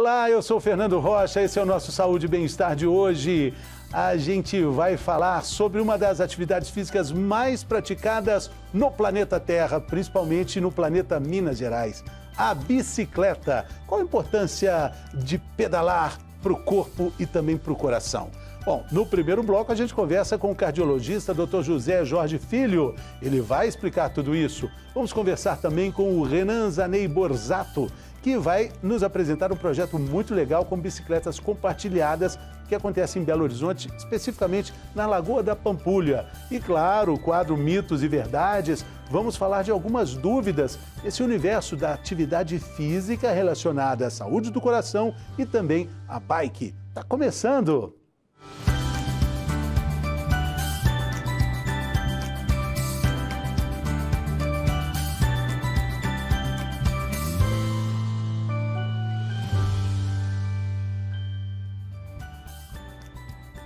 Olá, eu sou o Fernando Rocha, esse é o nosso Saúde e Bem-Estar de hoje. A gente vai falar sobre uma das atividades físicas mais praticadas no planeta Terra, principalmente no planeta Minas Gerais, a bicicleta. Qual a importância de pedalar para o corpo e também para o coração? Bom, no primeiro bloco a gente conversa com o cardiologista Dr. José Jorge Filho. Ele vai explicar tudo isso. Vamos conversar também com o Renan Zanei Borzato, que vai nos apresentar um projeto muito legal com bicicletas compartilhadas que acontece em Belo Horizonte, especificamente na Lagoa da Pampulha. E claro, o quadro Mitos e Verdades, vamos falar de algumas dúvidas nesse universo da atividade física relacionada à saúde do coração e também à bike. Tá começando!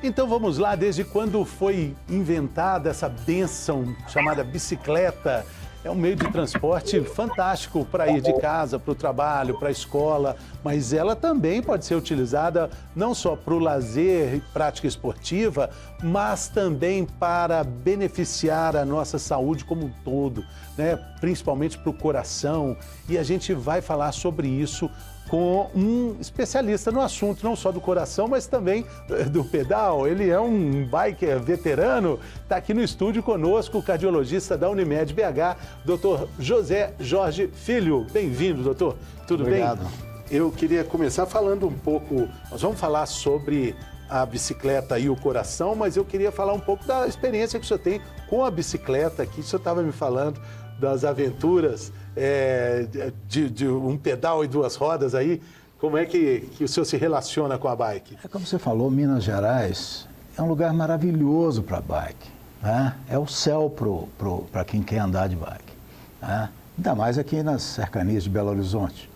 Então vamos lá, desde quando foi inventada essa bênção chamada bicicleta? É um meio de transporte fantástico para ir de casa para o trabalho, para a escola, mas ela também pode ser utilizada não só para o lazer e prática esportiva, mas também para beneficiar a nossa saúde como um todo, né? Principalmente para o coração. E a gente vai falar sobre isso com um especialista no assunto, não só do coração, mas também do pedal. Ele é um biker veterano, está aqui no estúdio conosco, o cardiologista da Unimed BH, Dr. José Jorge Filho. Bem-vindo, doutor. Tudo Obrigado. bem? Eu queria começar falando um pouco, nós vamos falar sobre a bicicleta e o coração, mas eu queria falar um pouco da experiência que o senhor tem com a bicicleta aqui. O senhor estava me falando das aventuras de um pedal e duas rodas aí. Como é que o senhor se relaciona com a bike? É como você falou, Minas Gerais é um lugar maravilhoso para bike, né? É o céu para quem quer andar de bike, né? Ainda mais aqui nas cercanias de Belo Horizonte.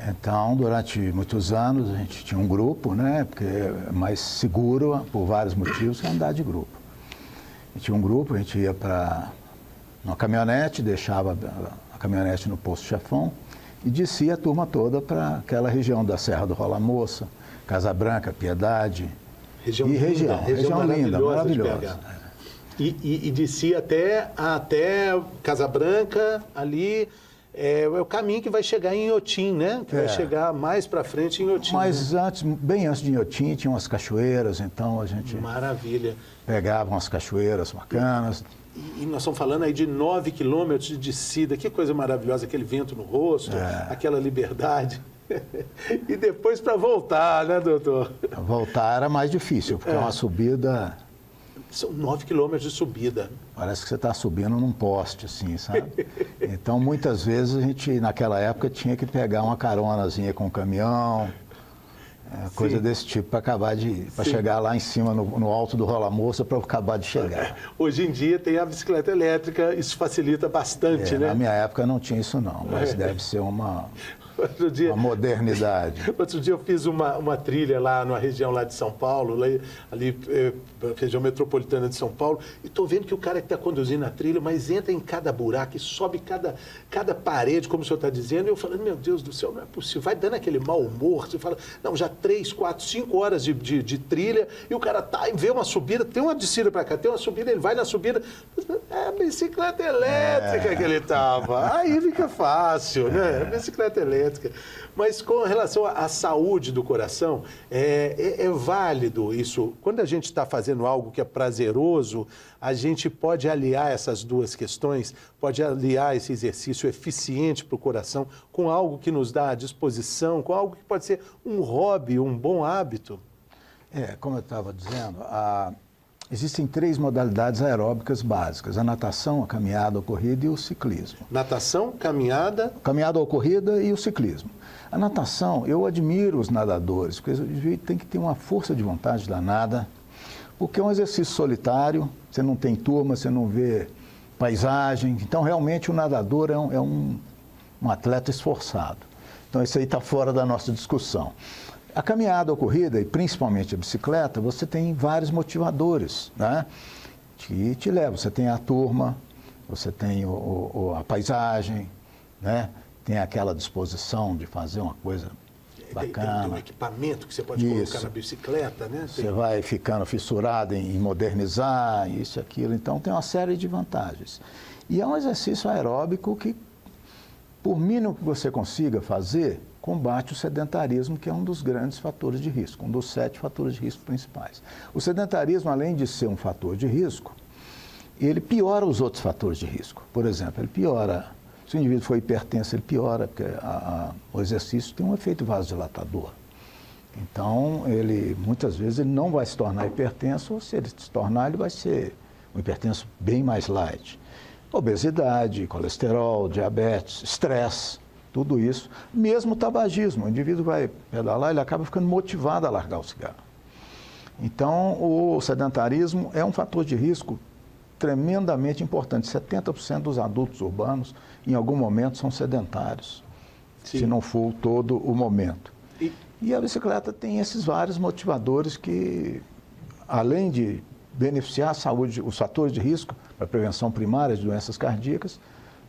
Então, durante muitos anos, a gente tinha um grupo, né? Porque é mais seguro, por vários motivos, que andar de grupo. A gente tinha um grupo, a gente ia para uma caminhonete, deixava a caminhonete no Posto Chefão e descia a turma toda para aquela região da Serra do Rola Moça, Casa Branca, Piedade. Região linda, maravilhosa. E descia até Casa Branca, ali é o caminho que vai chegar em Inhotim, né? Que vai chegar mais para frente em Inhotim. Mas antes, bem antes de Inhotim, tinha umas cachoeiras, então a gente Maravilha. Pegava umas cachoeiras bacanas. E nós estamos falando aí de 9 quilômetros de descida, que coisa maravilhosa, aquele vento no rosto, aquela liberdade. E depois para voltar, né, doutor? Voltar era mais difícil, porque é uma subida... São 9 quilômetros de subida. Parece que você está subindo num poste, assim, sabe? Então, muitas vezes, a gente, naquela época, tinha que pegar uma caronazinha com o caminhão, coisa desse tipo, para chegar lá em cima, no alto do Rola Moça, para acabar de chegar. Hoje em dia tem a bicicleta elétrica, isso facilita bbastante, né? Na minha época não tinha isso não, mas deve ser uma modernidade. Outro dia eu fiz uma trilha lá na região lá de São Paulo, ali região metropolitana de São Paulo, e estou vendo que o cara que está conduzindo a trilha, mas entra em cada buraco e sobe cada parede, como o senhor está dizendo, e eu falando, meu Deus do céu, não é possível, vai dando aquele mau humor, você fala, não, já 3, 4, 5 horas de trilha, e o cara vê uma subida, tem uma descida para cá, tem uma subida, ele vai na subida, é a bicicleta elétrica que ele estava, aí fica fácil, né? Bicicleta elétrica. Mas com relação à saúde do coração, é válido isso. Quando a gente está fazendo algo que é prazeroso, a gente pode aliar essas duas questões, pode aliar esse exercício eficiente para o coração com algo que nos dá disposição, com algo que pode ser um hobby, um bom hábito. Como eu estava dizendo, existem 3 modalidades aeróbicas básicas: a natação, a caminhada, a corrida e o ciclismo. Natação, caminhada... Caminhada ou corrida e o ciclismo. A natação, eu admiro os nadadores, porque tem que ter uma força de vontade danada, porque é um exercício solitário, você não tem turma, você não vê paisagem. Então, realmente, o nadador é um atleta esforçado. Então, isso aí está fora da nossa discussão. A caminhada ou corrida, e principalmente a bicicleta, você tem vários motivadores, né? Que te levam. Você tem a turma, você tem a paisagem, né? Tem aquela disposição de fazer uma coisa bacana. Tem um equipamento que você pode colocar na bicicleta, né? Você vai ficando fissurado em modernizar, isso e aquilo. Então, tem uma série de vantagens. E é um exercício aeróbico que, por mínimo que você consiga fazer, combate o sedentarismo, que é um dos grandes fatores de risco, um dos 7 fatores de risco principais. O sedentarismo, além de ser um fator de risco, ele piora os outros fatores de risco. Por exemplo, ele piora, se o indivíduo for hipertenso, ele piora, porque o exercício tem um efeito vasodilatador. Então, muitas vezes, ele não vai se tornar hipertenso, ou se ele se tornar, ele vai ser um hipertenso bem mais light. Obesidade, colesterol, diabetes, estresse, tudo isso. Mesmo o tabagismo, o indivíduo vai pedalar, ele acaba ficando motivado a largar o cigarro. Então, o sedentarismo é um fator de risco tremendamente importante. 70% dos adultos urbanos, em algum momento, são sedentários, se não for todo o momento. E a bicicleta tem esses vários motivadores que, além de beneficiar a saúde, os fatores de risco para a prevenção primária de doenças cardíacas,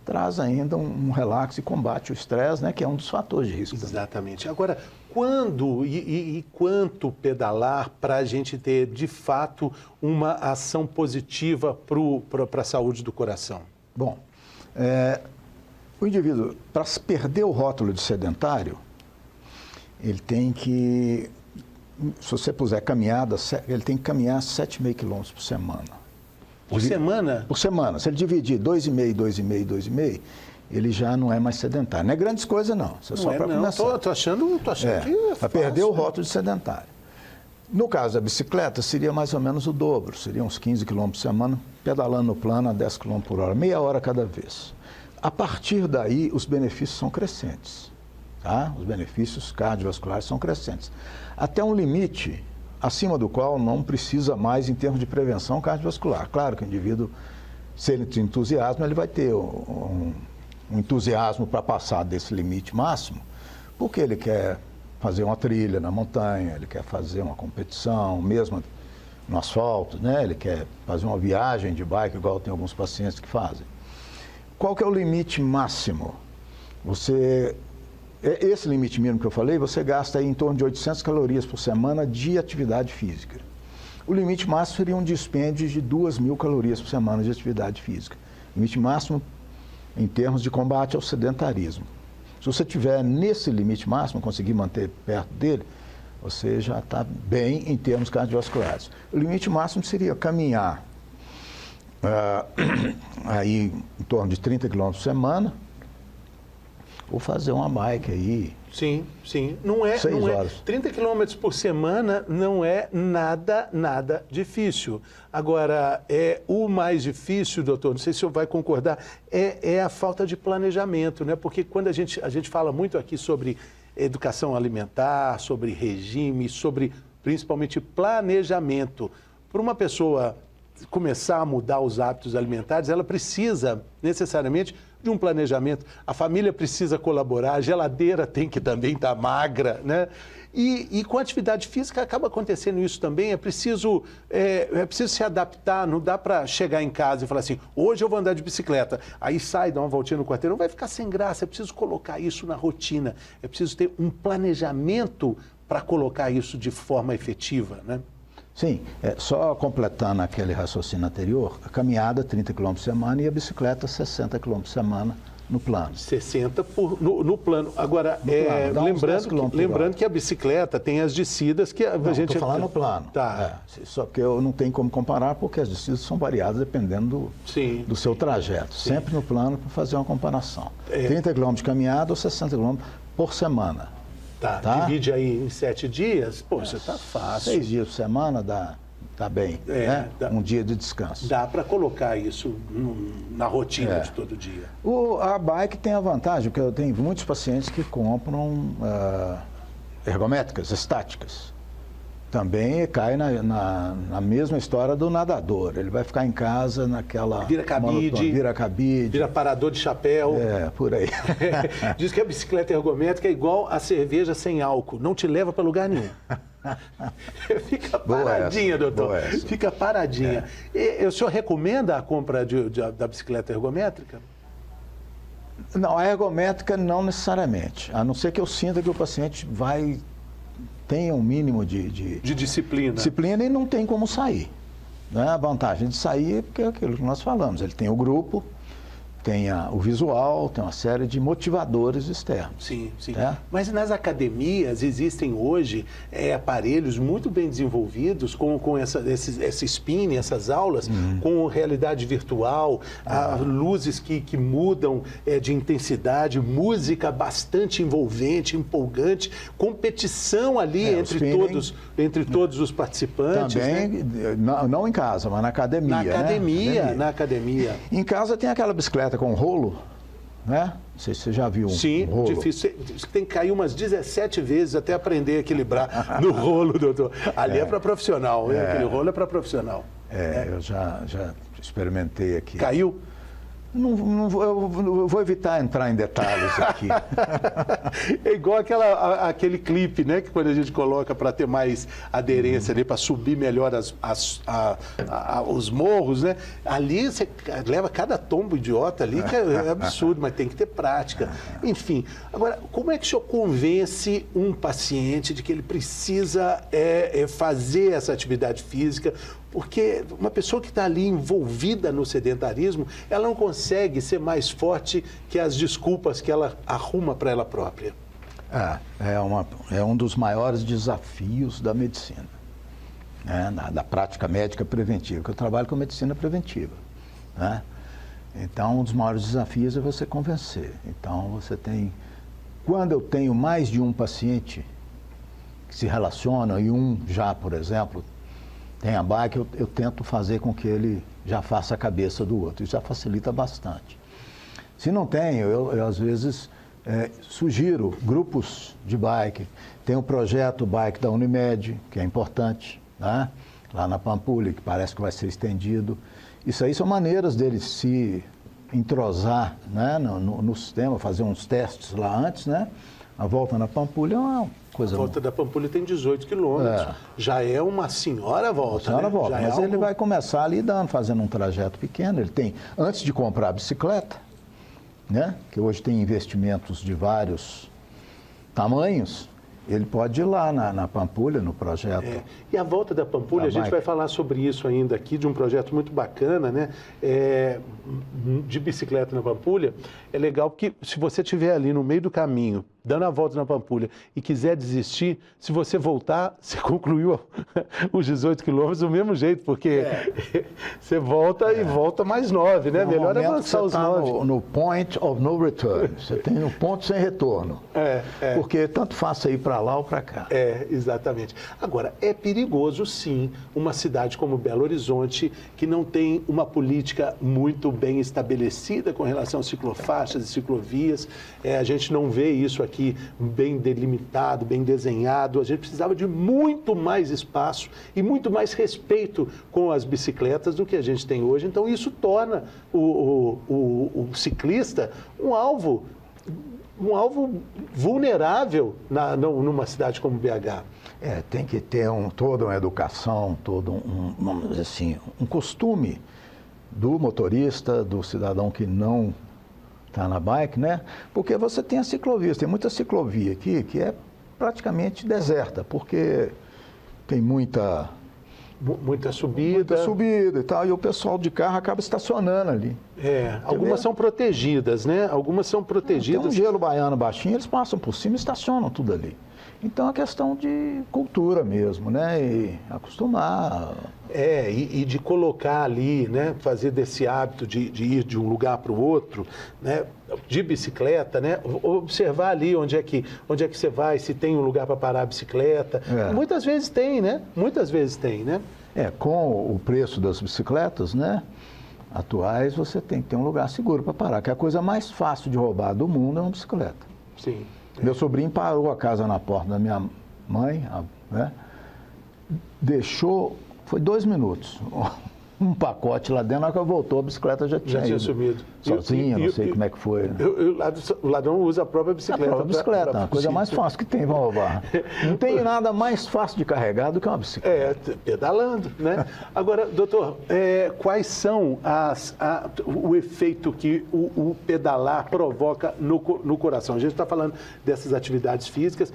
traz ainda um relaxo e combate o estresse, né, que é um dos fatores de risco. Exatamente. Agora, quando e quanto pedalar para a gente ter, de fato, uma ação positiva para a saúde do coração? Bom, o indivíduo, para perder o rótulo de sedentário, ele tem que, se você puser caminhada, ele tem que caminhar 7,5 km por semana. Por semana? Por semana. Se ele dividir 2,5, 2,5, 2,5, ele já não é mais sedentário. Não é grandes coisas, não. Isso é só para começar. Tô achando que é para perder o rótulo de sedentário. No caso da bicicleta, seria mais ou menos o dobro. Seria uns 15 km por semana, pedalando no plano a 10 km por hora, meia hora cada vez. A partir daí, os benefícios são crescentes. Tá? Os benefícios cardiovasculares são crescentes. Até um limite acima do qual não precisa mais em termos de prevenção cardiovascular. Claro que o indivíduo, se ele tem entusiasmo, ele vai ter um entusiasmo para passar desse limite máximo, porque ele quer fazer uma trilha na montanha, ele quer fazer uma competição, mesmo no asfalto, né? Ele quer fazer uma viagem de bike, igual tem alguns pacientes que fazem. Qual que é o limite máximo? Esse limite mínimo que eu falei, você gasta aí em torno de 800 calorias por semana de atividade física. O limite máximo seria um dispêndio de 2.000 calorias por semana de atividade física. Limite máximo em termos de combate ao sedentarismo. Se você tiver nesse limite máximo, conseguir manter perto dele, você já está bem em termos cardiovasculares. O limite máximo seria caminhar aí em torno de 30 km por semana, ou fazer uma bike aí. Sim. Não é 30 km por semana não é nada difícil. Agora, o mais difícil, doutor, não sei se o senhor vai concordar, é a falta de planejamento, né? Porque quando a gente fala muito aqui sobre educação alimentar, sobre regime, sobre principalmente planejamento. Para uma pessoa começar a mudar os hábitos alimentares, ela precisa necessariamente de um planejamento. A família precisa colaborar, a geladeira tem que também estar magra, né? E com a atividade física acaba acontecendo isso também. É preciso se adaptar, não dá para chegar em casa e falar assim, hoje eu vou andar de bicicleta, aí sai, dá uma voltinha no quarteirão, vai ficar sem graça. É preciso colocar isso na rotina, é preciso ter um planejamento para colocar isso de forma efetiva, né? Sim, só completando aquele raciocínio anterior, a caminhada 30 km por semana e a bicicleta 60 km por semana no plano. 60 no plano. Agora, lembrando que a bicicleta tem as descidas que a gente... Estou falando no plano. Tá. Só que eu não tenho como comparar porque as descidas são variadas dependendo do seu trajeto. Sim. Sempre no plano para fazer uma comparação. 30 km de caminhada ou 60 km por semana. Tá. Divide aí em 7 dias, poxa, tá fácil. 6 dias por semana dá bem, né? Um dia de descanso. Dá para colocar isso na rotina de todo dia. A bike tem a vantagem, porque eu tenho muitos pacientes que compram ergométricas, estáticas. Também cai na mesma história do nadador. Ele vai ficar em casa naquela... Vira cabide. Vira parador de chapéu. Por aí. Diz que a bicicleta ergométrica é igual a cerveja sem álcool. Não te leva para lugar nenhum. Fica paradinha, doutor. Fica paradinha. O senhor recomenda a compra da bicicleta ergométrica? Não, a ergométrica não necessariamente, a não ser que eu sinta que o paciente tenha um mínimo de disciplina. Disciplina e não tem como sair. Né? A vantagem de sair é porque é aquilo que nós falamos, ele tem o grupo, tem o visual, tem uma série de motivadores externos. Sim, sim. É? Mas nas academias existem hoje aparelhos muito bem desenvolvidos com esse spinning, essas aulas, com realidade virtual, luzes que mudam de intensidade, música bastante envolvente, empolgante, competição ali entre todos os participantes. Também, né? não em casa, mas na academia. Na academia. Em casa tem aquela bicicleta com rolo, né? Não sei se você já viu um rolo. Sim, difícil. Você tem que cair umas 17 vezes até aprender a equilibrar no rolo, doutor. Ali é para profissional, aquele rolo é para profissional. Eu já experimentei aqui. Caiu? Não eu vou evitar entrar em detalhes aqui. É igual aquele clipe, né? Que quando a gente coloca para ter mais aderência ali, para subir melhor os morros, né? Ali você leva cada tombo idiota ali, que é absurdo, mas tem que ter prática. Enfim, agora, como é que o senhor convence um paciente de que ele precisa fazer essa atividade física? Porque uma pessoa que está ali envolvida no sedentarismo, ela não consegue ser mais forte que as desculpas que ela arruma para ela própria. É um dos maiores desafios da medicina, né? Da prática médica preventiva, que eu trabalho com medicina preventiva, né? Então, um dos maiores desafios é você convencer. Então, quando eu tenho mais de um paciente que se relaciona, e um já, por exemplo, tem a bike, eu tento fazer com que ele já faça a cabeça do outro. Isso já facilita bastante. Se não tem, eu às vezes sugiro grupos de bike. Tem o projeto Bike da Unimed, que é importante, né? Lá na Pampulha, que parece que vai ser estendido. Isso aí são maneiras deles se entrosar, né, no sistema, fazer uns testes lá antes, né? A volta na Pampulha é uma coisa... A volta da Pampulha tem 18 quilômetros. Já é uma senhora volta, mas ele vai começar ali fazendo um trajeto pequeno. Ele tem, antes de comprar a bicicleta, né, que hoje tem investimentos de vários tamanhos, ele pode ir lá na Pampulha, no projeto. E a volta da Pampulha, a gente vai falar sobre isso ainda aqui, de um projeto muito bacana, né? De bicicleta na Pampulha. É legal porque se você estiver ali no meio do caminho, dando a volta na Pampulha e quiser desistir, se você voltar, você concluiu os 18 quilômetros do mesmo jeito, porque você volta e volta mais 9, né? Melhor avançar os 9. No point of no return. Você tem um ponto sem retorno. Porque tanto faz ir para lá ou para cá. Exatamente. Agora, é perigoso, sim, uma cidade como Belo Horizonte, que não tem uma política muito bem estabelecida com relação a ciclofaixas e ciclovias. A gente não vê isso aqui bem delimitado, bem desenhado. A gente precisava de muito mais espaço e muito mais respeito com as bicicletas do que a gente tem hoje. Então, isso torna o ciclista um alvo vulnerável numa cidade como BH. Tem que ter toda uma educação, vamos dizer assim, um costume do motorista, do cidadão que não está na bike, né? Porque você tem as ciclovias, tem muita ciclovia aqui que é praticamente deserta, porque tem muita subida e tal, e o pessoal de carro acaba estacionando ali. Algumas são protegidas, né? Algumas são protegidas. Tem um gelo baiano baixinho, eles passam por cima e estacionam tudo ali. Então é questão de cultura mesmo, né? E acostumar. E de colocar ali, né? Fazer desse hábito de ir de um lugar para o outro, né? De bicicleta, né? Observar ali onde é que você vai, se tem um lugar para parar a bicicleta. Muitas vezes tem, né? Com o preço das bicicletas, né? Atuais, você tem que ter um lugar seguro para parar, que a coisa mais fácil de roubar do mundo é uma bicicleta. Sim. Meu sobrinho parou a casa na porta da minha mãe, né? Deixou, foi 2 minutos. um pacote lá dentro, na hora que voltou, a bicicleta já tinha ido. sumido. Sozinha, não sei como é que foi. Né? O ladrão usa a própria bicicleta. A própria bicicleta, a coisa mais fácil que tem para roubar. Não tem nada mais fácil de carregar do que uma bicicleta. Pedalando, né? Agora, doutor, quais são o efeito que o pedalar provoca no coração? A gente está falando dessas atividades físicas.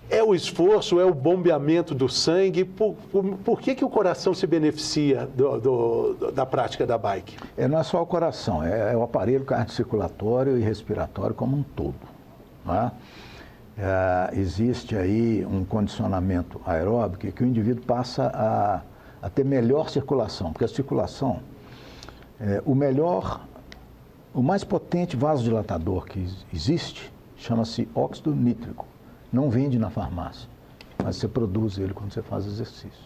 É o esforço, é o bombeamento do sangue? Por que o coração se beneficia da prática da bike? Não é só o coração, é o aparelho cardiocirculatório e respiratório como um todo. Né? Existe aí um condicionamento aeróbico que o indivíduo passa a ter melhor circulação, porque a circulação, o mais potente vasodilatador que existe chama-se óxido nítrico. Não vende na farmácia, mas você produz ele quando você faz exercício.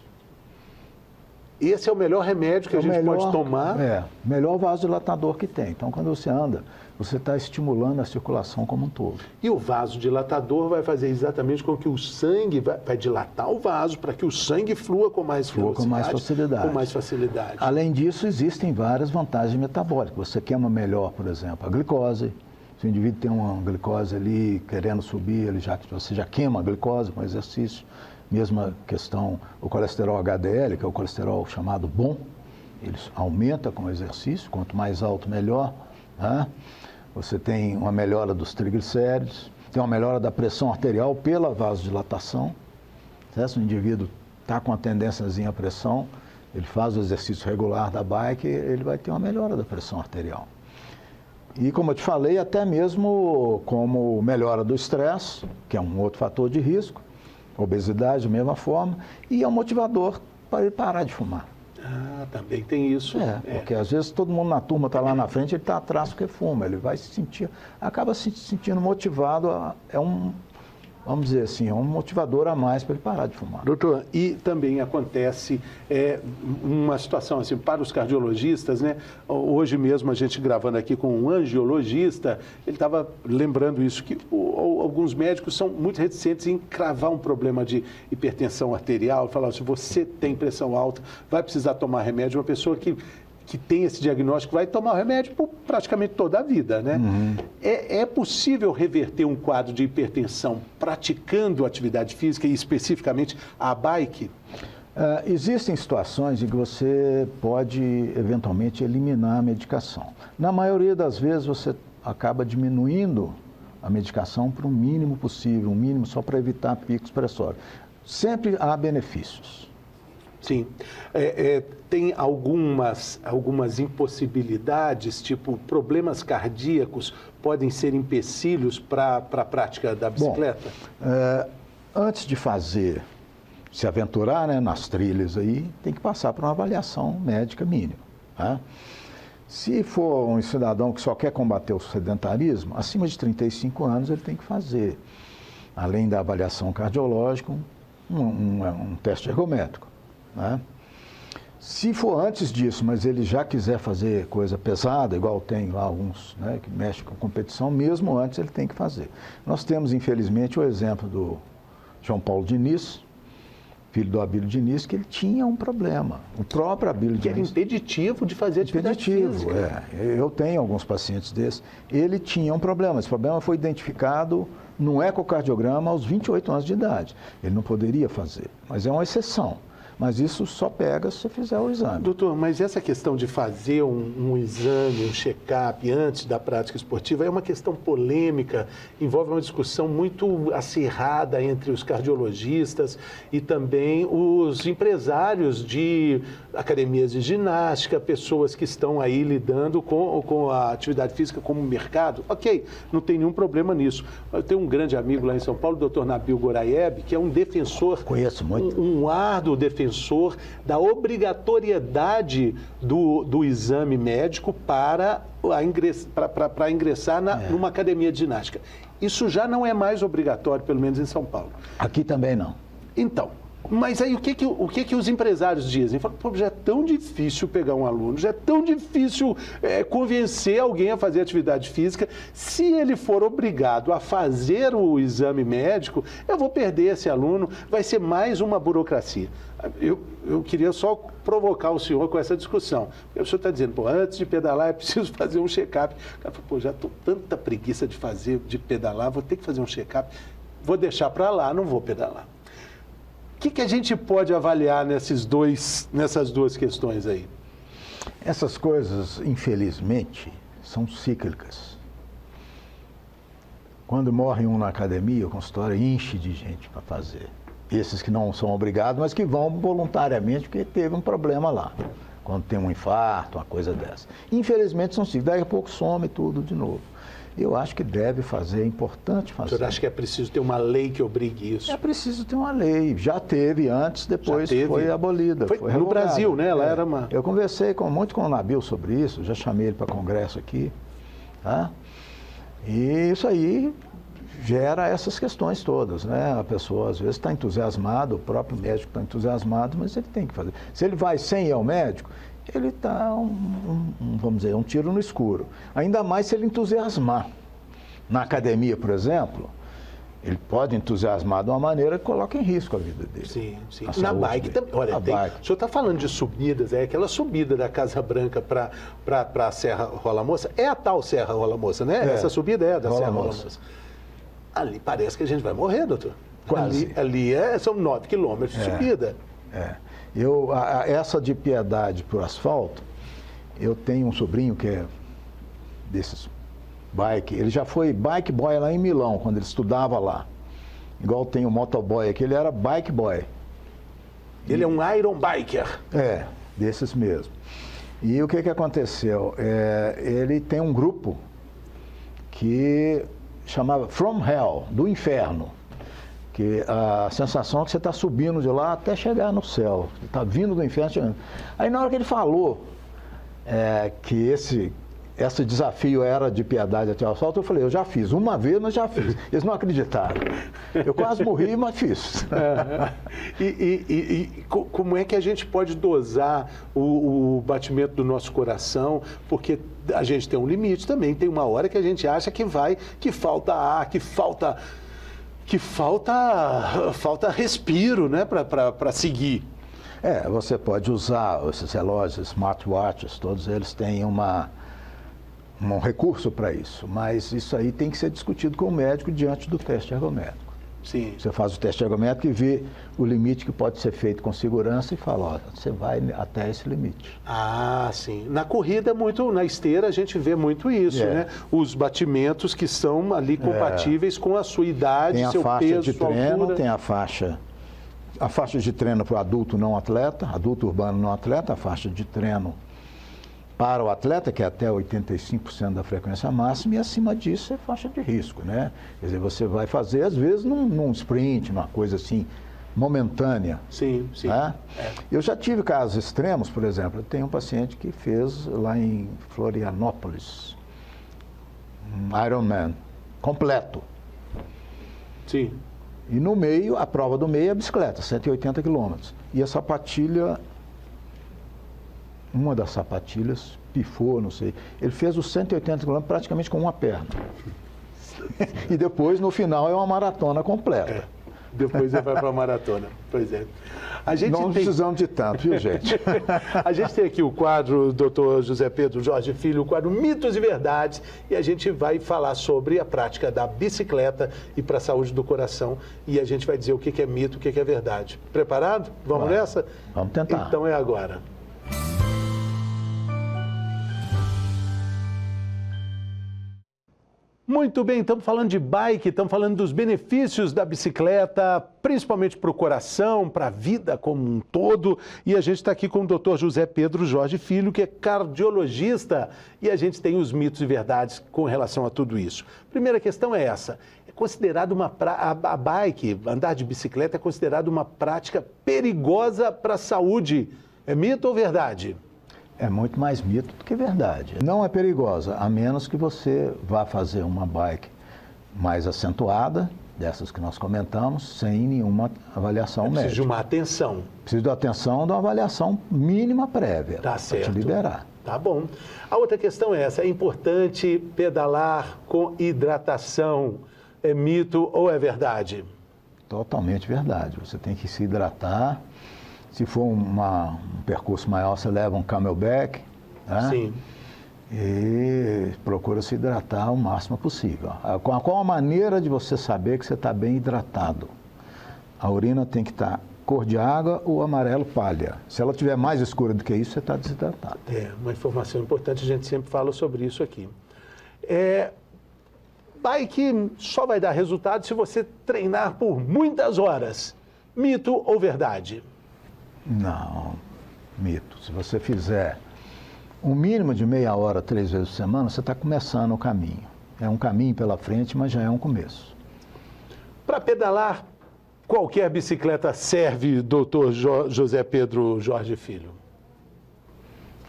Esse é o melhor remédio que a gente pode tomar? O melhor vasodilatador que tem. Então, quando você anda, você está estimulando a circulação como um todo. E o vasodilatador vai fazer exatamente com que o sangue, vai dilatar o vaso para que o sangue flua com mais facilidade. Com mais facilidade. Além disso, existem várias vantagens metabólicas. Você queima melhor, por exemplo, a glicose. Se o indivíduo tem uma glicose ali querendo subir, você já queima a glicose com exercício. Mesma questão, o colesterol HDL, que é o colesterol chamado bom, ele aumenta com o exercício, quanto mais alto, melhor. Né? Você tem uma melhora dos triglicéridos, tem uma melhora da pressão arterial pela vasodilatação. Se o indivíduo está com uma tendênciazinha à pressão, ele faz o exercício regular da bike, ele vai ter uma melhora da pressão arterial. E, como eu te falei, até mesmo como melhora do estresse, que é um outro fator de risco, obesidade, da mesma forma, e é um motivador para ele parar de fumar. Também tem isso. Porque às vezes todo mundo na turma está lá na frente, ele está atrás porque fuma, ele vai se sentir, acaba se sentindo motivado, vamos dizer assim, é um motivador a mais para ele parar de fumar. Doutor, e também acontece uma situação assim, para os cardiologistas, né? Hoje mesmo a gente gravando aqui com um angiologista, ele estava lembrando isso, que alguns médicos são muito reticentes em cravar um problema de hipertensão arterial, falar, se você tem pressão alta, vai precisar tomar remédio. Uma pessoa que tem esse diagnóstico vai tomar o remédio por praticamente toda a vida, né? Uhum. É possível reverter um quadro de hipertensão praticando atividade física e especificamente a bike? Existem situações em que você pode eventualmente eliminar a medicação. Na maioria das vezes você acaba diminuindo a medicação para o mínimo possível, um mínimo só para evitar picos pressóricos. Sempre há benefícios. Sim. Tem algumas impossibilidades, tipo problemas cardíacos podem ser empecilhos para a prática da bicicleta? Bom, antes de se aventurar, né, nas trilhas aí, tem que passar por uma avaliação médica mínima. Tá? Se for um cidadão que só quer combater o sedentarismo, acima de 35 anos ele tem que fazer, além da avaliação cardiológica, um teste ergométrico. Né? Se for antes disso, mas ele já quiser fazer coisa pesada, igual tem lá alguns, né, que mexem com competição, mesmo antes ele tem que fazer. Nós temos, infelizmente, o exemplo do João Paulo Diniz, filho do Abílio Diniz, que ele tinha um problema. O próprio Abílio Diniz. Que era impeditivo de fazer atividade física. Eu tenho alguns pacientes desses. Ele tinha um problema. Esse problema foi identificado no ecocardiograma aos 28 anos de idade. Ele não poderia fazer, mas é uma exceção. Mas isso só pega se você fizer o exame. Doutor, mas essa questão de fazer um exame, um check-up antes da prática esportiva é uma questão polêmica, envolve uma discussão muito acirrada entre os cardiologistas e também os empresários de academias de ginástica, pessoas que estão aí lidando com a atividade física como mercado. Ok, não tem nenhum problema nisso. Eu tenho um grande amigo lá em São Paulo, o doutor Nabil Goraieb, que é um defensor, conheço muito, um árduo defensor da obrigatoriedade do exame médico para ingressar numa academia de ginástica. Isso já não é mais obrigatório, pelo menos em São Paulo. Aqui também não. Então, Mas aí o que os empresários dizem? Falam, pô, já é tão difícil pegar um aluno, já é tão difícil convencer alguém a fazer atividade física. Se ele for obrigado a fazer o exame médico, eu vou perder esse aluno, vai ser mais uma burocracia. Eu queria só provocar o senhor com essa discussão. O senhor está dizendo, pô, antes de pedalar é preciso fazer um check-up. O cara falou, pô, já estou tanta preguiça de pedalar, vou ter que fazer um check-up, vou deixar para lá, não vou pedalar. O que a gente pode avaliar nessas duas questões aí? Essas coisas, infelizmente, são cíclicas. Quando morre um na academia, o consultório enche de gente para fazer. Esses que não são obrigados, mas que vão voluntariamente porque teve um problema lá. Quando tem um infarto, uma coisa dessa. Infelizmente são cíclicas. Daqui a pouco some tudo de novo. Eu acho que deve fazer, é importante fazer. O senhor acha que é preciso ter uma lei que obrigue isso? É preciso ter uma lei. Já teve antes, depois foi abolida. Foi no Brasil, né? Ela era uma... Eu conversei muito com o Nabil sobre isso, já chamei ele para congresso aqui. Tá? E isso aí gera essas questões todas, né? A pessoa às vezes está entusiasmada, o próprio médico está entusiasmado, mas ele tem que fazer. Se ele vai sem ir ao médico, ele está, vamos dizer, um tiro no escuro. Ainda mais se ele entusiasmar. Na academia, por exemplo, ele pode entusiasmar de uma maneira que coloca em risco a vida dele. Sim, sim. Na bike também. Olha, o senhor está falando de subidas, aquela subida da Casa Branca para a Serra Rola Moça. É a tal Serra Rola Moça, né? Essa subida é da Serra Rola Moça. Ali parece que a gente vai morrer, doutor. Quase. Ali são 9 quilômetros de subida. Essa de Piedade por asfalto, eu tenho um sobrinho que é desses bike, ele já foi bike boy lá em Milão, quando ele estudava lá. Igual tem o motoboy aqui, ele era bike boy. Ele é um Iron Biker. Desses mesmo. E o que aconteceu? Ele tem um grupo que chamava From Hell, do inferno. Que a sensação é que você está subindo de lá até chegar no céu. Você está vindo do inferno, chegando. Aí na hora que ele falou que esse desafio era de Piedade até o asfalto, eu falei, eu já fiz, uma vez, mas já fiz. Eles não acreditaram. Eu quase morri, mas fiz. Como é que a gente pode dosar o batimento do nosso coração? Porque a gente tem um limite também, tem uma hora que a gente acha que falta ar, que falta respiro, né, para seguir. Você pode usar esses relógios, smartwatches, todos eles têm um recurso para isso, mas isso aí tem que ser discutido com o médico diante do teste ergométrico. Sim. Você faz o teste ergométrico e vê o limite que pode ser feito com segurança e fala, você vai até esse limite. Ah, sim. Na corrida, na esteira, a gente vê muito isso, né? Os batimentos que são ali compatíveis com a sua idade, seu peso, de sua treino, altura. Tem a faixa de treino para o adulto não atleta, adulto urbano não atleta, a faixa de treino para o atleta, que é até 85% da frequência máxima, e acima disso é faixa de risco, né? Quer dizer, você vai fazer, às vezes, num sprint, numa coisa assim, momentânea. Sim, sim. Né? Eu já tive casos extremos, por exemplo, eu tenho um paciente que fez lá em Florianópolis, um Ironman completo. Sim. E no meio, a prova do meio é a bicicleta, 180 quilômetros. E a sapatilha... Uma das sapatilhas pifou, não sei. Ele fez os 180 km praticamente com uma perna. E depois, no final, é uma maratona completa. Depois ele vai para a maratona. Pois é. Não precisamos de tanto, viu, gente? A gente tem aqui o quadro Dr. José Pedro Jorge Filho, o quadro Mitos e Verdades, e a gente vai falar sobre a prática da bicicleta e para a saúde do coração, e a gente vai dizer o que é mito, o que é verdade. Preparado? Vamos nessa? Vamos tentar. Então é agora. Muito bem, estamos falando de bike, estamos falando dos benefícios da bicicleta, principalmente para o coração, para a vida como um todo. E a gente está aqui com o Dr. José Pedro Jorge Filho, que é cardiologista, e a gente tem os mitos e verdades com relação a tudo isso. Primeira questão é essa: é considerado a bike, andar de bicicleta, é considerado uma prática perigosa para a saúde. É mito ou verdade? É muito mais mito do que verdade. Não é perigosa, a menos que você vá fazer uma bike mais acentuada, dessas que nós comentamos, sem nenhuma avaliação médica. Precisa de uma atenção. Precisa da atenção de uma avaliação mínima prévia Tá para certo. te liberar. Tá bom. A outra questão é essa: é importante pedalar com hidratação? É mito ou é verdade? Totalmente verdade. Você tem que se hidratar. Se for um percurso maior, você leva um camelback, né? Sim. E procura se hidratar o máximo possível. Qual a maneira de você saber que você está bem hidratado? A urina tem que estar cor de água ou amarelo palha. Se ela tiver mais escura do que isso, você está desidratado. É uma informação importante, a gente sempre fala sobre isso aqui. Bike só vai dar resultado se você treinar por muitas horas. Mito ou verdade? Não, mito. Se você fizer um mínimo de meia hora, 3 vezes por semana, você está começando o caminho. É um caminho pela frente, mas já é um começo. Para pedalar, qualquer bicicleta serve, doutor José Pedro Jorge Filho?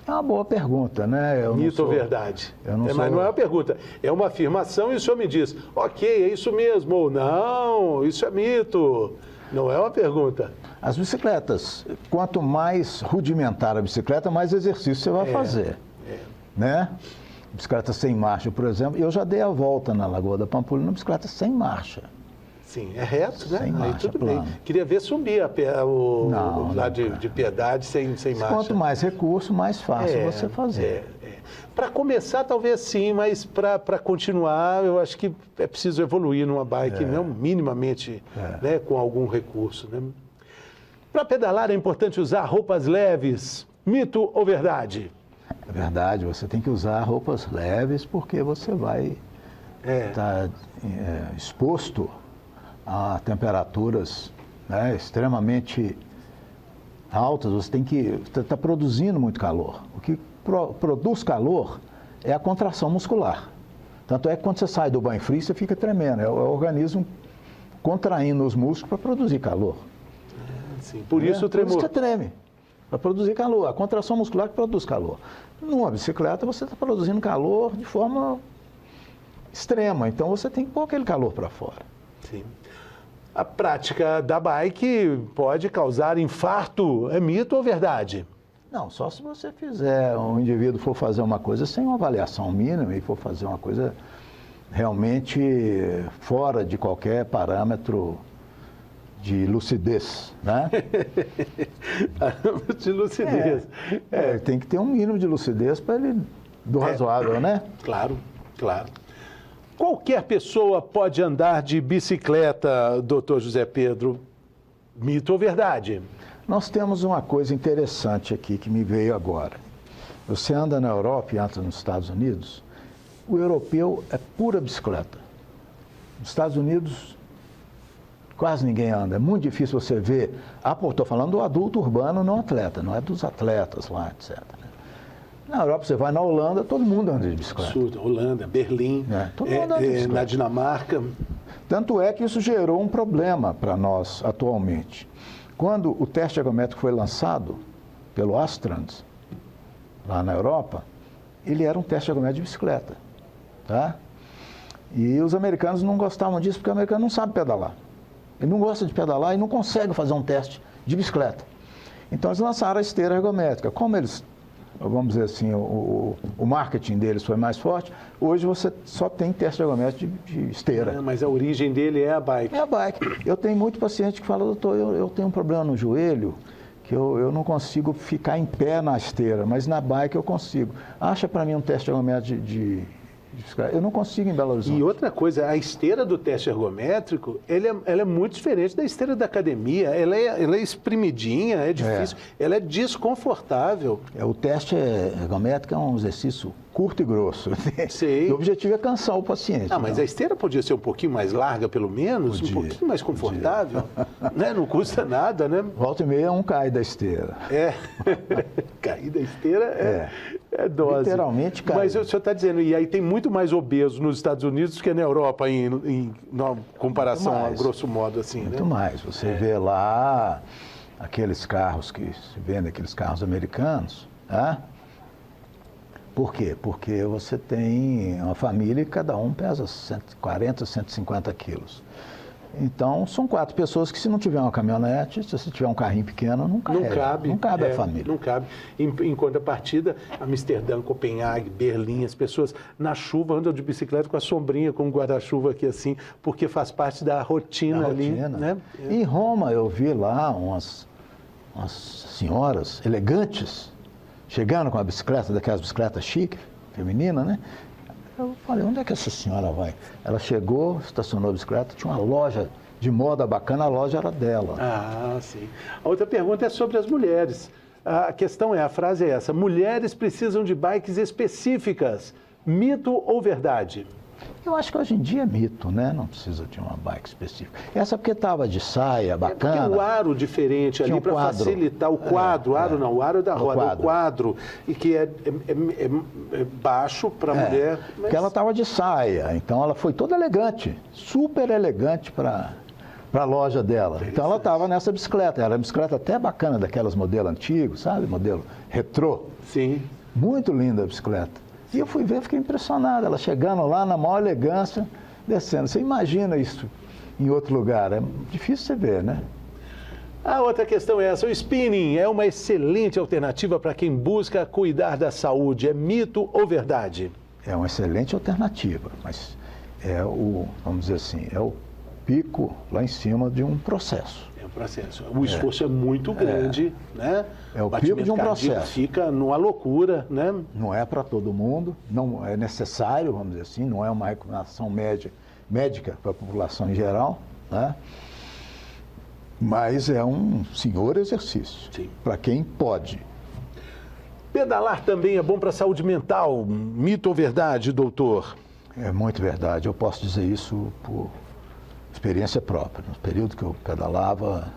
É uma boa pergunta, né? Mito ou verdade? Mas não é uma pergunta, é uma afirmação e o senhor me diz, ok, é isso mesmo, ou não, isso é mito. Não é uma pergunta. As bicicletas, quanto mais rudimentar a bicicleta, mais exercício você vai fazer. Né? Bicicleta sem marcha, por exemplo, eu já dei a volta na Lagoa da Pampulha numa bicicleta sem marcha. Sim, é reto, né? Sem Aí marcha, tudo plano. bem. Queria ver subir lá de piedade sem marcha. Quanto mais recurso, mais fácil você fazer. Para começar, talvez sim, mas para continuar, eu acho que é preciso evoluir numa bike, não minimamente, né, com algum recurso. Né? Para pedalar é importante usar roupas leves. Mito ou verdade? É verdade, você tem que usar roupas leves porque você vai estar exposto a temperaturas, né, extremamente altas. Você está produzindo muito calor. O que produz calor é a contração muscular. Tanto é que quando você sai do banho frio, você fica tremendo. É o organismo contraindo os músculos para produzir calor. Sim, por isso o tremor. Por isso você treme, para produzir calor. A contração muscular que produz calor. Numa bicicleta, você está produzindo calor de forma extrema. Então, você tem que pôr aquele calor para fora. Sim. A prática da bike pode causar infarto. É mito ou verdade? Não, só se você fizer, um indivíduo for fazer uma coisa sem uma avaliação mínima e for fazer uma coisa realmente fora de qualquer parâmetro de lucidez, né? De lucidez. Tem que ter um mínimo de lucidez para ele, do razoável, né? Claro, claro. Qualquer pessoa pode andar de bicicleta, doutor José Pedro. Mito ou verdade? Nós temos uma coisa interessante aqui que me veio agora. Você anda na Europa e anda nos Estados Unidos, o europeu é pura bicicleta. Nos Estados Unidos, quase ninguém anda. É muito difícil você ver. Estou falando do adulto urbano não atleta, não é dos atletas lá, etc. Na Europa, você vai na Holanda, todo mundo anda de bicicleta. Absurdo. Holanda, Berlim, todo mundo anda de bicicleta. na Dinamarca. Tanto é que isso gerou um problema para nós atualmente. Quando o teste ergométrico foi lançado pelo Astrans, lá na Europa, ele era um teste ergométrico de bicicleta. Tá? E os americanos não gostavam disso porque o americano não sabe pedalar. Ele não gosta de pedalar e não consegue fazer um teste de bicicleta. Então eles lançaram a esteira ergométrica. Como eles, vamos dizer assim, o marketing deles foi mais forte, hoje você só tem teste ergométrico de esteira. Mas a origem dele é a bike. É a bike. Eu tenho muito paciente que fala, doutor, eu tenho um problema no joelho, que eu não consigo ficar em pé na esteira, mas na bike eu consigo. Acha para mim um teste ergométrico de eu não consigo em Belo Horizonte. E outra coisa, a esteira do teste ergométrico, ela é muito diferente da esteira da academia. Ela é espremidinha, é difícil, ela é desconfortável. O teste ergométrico é um exercício curto e grosso. Sei. O objetivo é cansar o paciente. Mas a esteira podia ser um pouquinho mais larga, pelo menos, um pouquinho mais confortável. Né? Não custa nada, né? Volta e meia um cai da esteira. Cair da esteira é dose. Literalmente cai. Mas o senhor está dizendo, e aí tem muito mais obesos nos Estados Unidos que na Europa, em comparação a grosso modo, assim, muito né? mais. Você vê lá aqueles carros que se vendem, aqueles carros americanos, né? Por quê? Porque você tem uma família e cada um pesa 140, 150 quilos. Então, são 4 pessoas que, se não tiver uma caminhonete, se você tiver um carrinho pequeno, não cabe. Não cabe a família. Não cabe. Em contrapartida, Amsterdã, Copenhague, Berlim, as pessoas na chuva andam de bicicleta com a sombrinha, com o guarda-chuva aqui assim, porque faz parte da rotina ali. Né? Em Roma, eu vi lá umas senhoras elegantes chegando com a bicicleta, daquelas bicicletas chique, feminina, né? Eu falei, onde é que essa senhora vai? Ela chegou, estacionou a bicicleta, tinha uma loja de moda bacana, a loja era dela. Ah, sim. A outra pergunta é sobre as mulheres. A questão é, a frase é essa, mulheres precisam de bikes específicas, mito ou verdade? Eu acho que hoje em dia é mito, né? Não precisa de uma bike específica. Essa porque estava de saia, bacana. Tem o aro diferente ali para facilitar o quadro. O aro é da roda, o quadro. E que é baixo para a mulher. Mas... Porque ela estava de saia, então ela foi toda elegante, super elegante para a loja dela. Então ela estava nessa bicicleta. Era uma bicicleta até bacana, daquelas modelo antigo, sabe? Modelo retrô. Sim. Muito linda a bicicleta. E eu fui ver, fiquei impressionado, ela chegando lá na maior elegância, descendo. Você imagina isso em outro lugar, é difícil você ver, né? A outra questão é essa, o spinning é uma excelente alternativa para quem busca cuidar da saúde, é mito ou verdade? É uma excelente alternativa, mas vamos dizer assim, é o pico lá em cima de um processo. É um processo. O esforço é muito grande, né? É o pico de um processo. Fica numa loucura, né? Não é para todo mundo, não é necessário, vamos dizer assim, não é uma recomendação médica para a população em geral, né? Mas é um senhor exercício, para quem pode. Pedalar também é bom para a saúde mental, mito ou verdade, doutor? É muito verdade, eu posso dizer isso por experiência própria. No período que eu pedalava,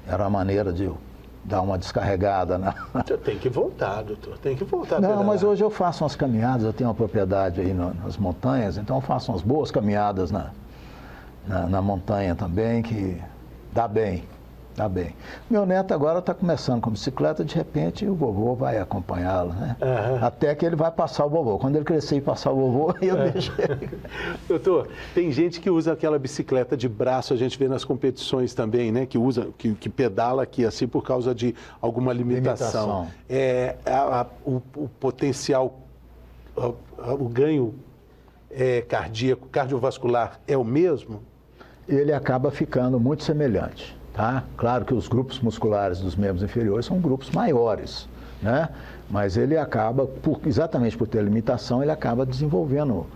era uma maneira de eu dar uma descarregada. Você tem que voltar, doutor, tem que voltar a Não, pedalar. mas hoje eu faço umas caminhadas, eu tenho uma propriedade aí nas montanhas, então eu faço umas boas caminhadas na montanha também, que dá bem. Tá bem. Meu neto agora está começando com bicicleta, de repente o vovô vai acompanhá-lo, né? Até que ele vai passar o vovô. Quando ele crescer e passar o vovô, eu deixo ele. Doutor, tem gente que usa aquela bicicleta de braço, a gente vê nas competições também, né? Que pedala aqui assim por causa de alguma limitação. O potencial, o ganho cardíaco, cardiovascular é o mesmo? Ele acaba ficando muito semelhante. Tá? Claro que os grupos musculares dos membros inferiores são grupos maiores, né? Mas ele acaba, exatamente por ter limitação, ele acaba desenvolvendo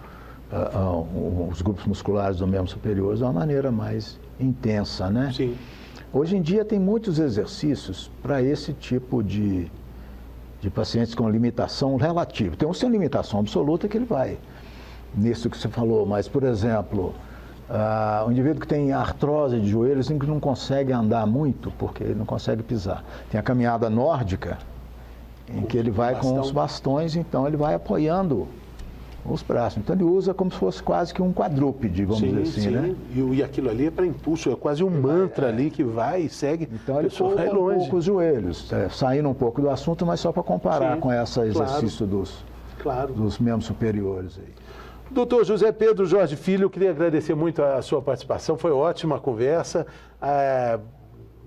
os grupos musculares dos membros superiores de uma maneira mais intensa, né? Sim. Hoje em dia tem muitos exercícios para esse tipo de pacientes com limitação relativa. Tem uns que têm limitação absoluta que ele vai nisso que você falou, mas, por exemplo... o indivíduo que tem artrose de joelhos, que não consegue andar muito, porque ele não consegue pisar. Tem a caminhada nórdica, em que ele vai com os bastões, então ele vai apoiando os braços. Então ele usa como se fosse quase que um quadrúpede, vamos dizer assim, né? E aquilo ali é para impulso, é quase um mantra ali que vai e segue, então ele vai longe. Um pouco os joelhos, saindo um pouco do assunto, mas só para comparar com esse exercício dos membros superiores aí. Doutor José Pedro Jorge Filho, eu queria agradecer muito a sua participação, foi ótima a conversa.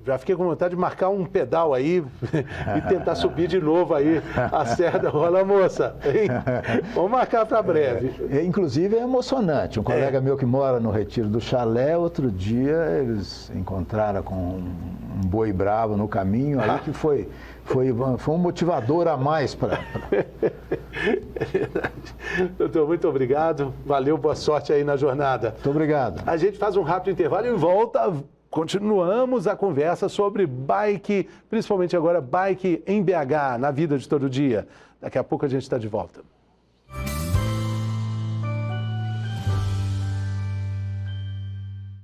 Já fiquei com vontade de marcar um pedal aí e tentar subir de novo aí a Serra da Rola Moça. Hein? Vamos marcar para breve. Inclusive é emocionante. Um colega meu que mora no Retiro do Chalé, outro dia eles encontraram com um boi bravo no caminho, aí que foi um motivador a mais para... Doutor, muito obrigado. Valeu, boa sorte aí na jornada. Muito obrigado. A gente faz um rápido intervalo e volta. Continuamos a conversa sobre bike, principalmente agora bike em BH, na vida de todo dia. Daqui a pouco a gente está de volta.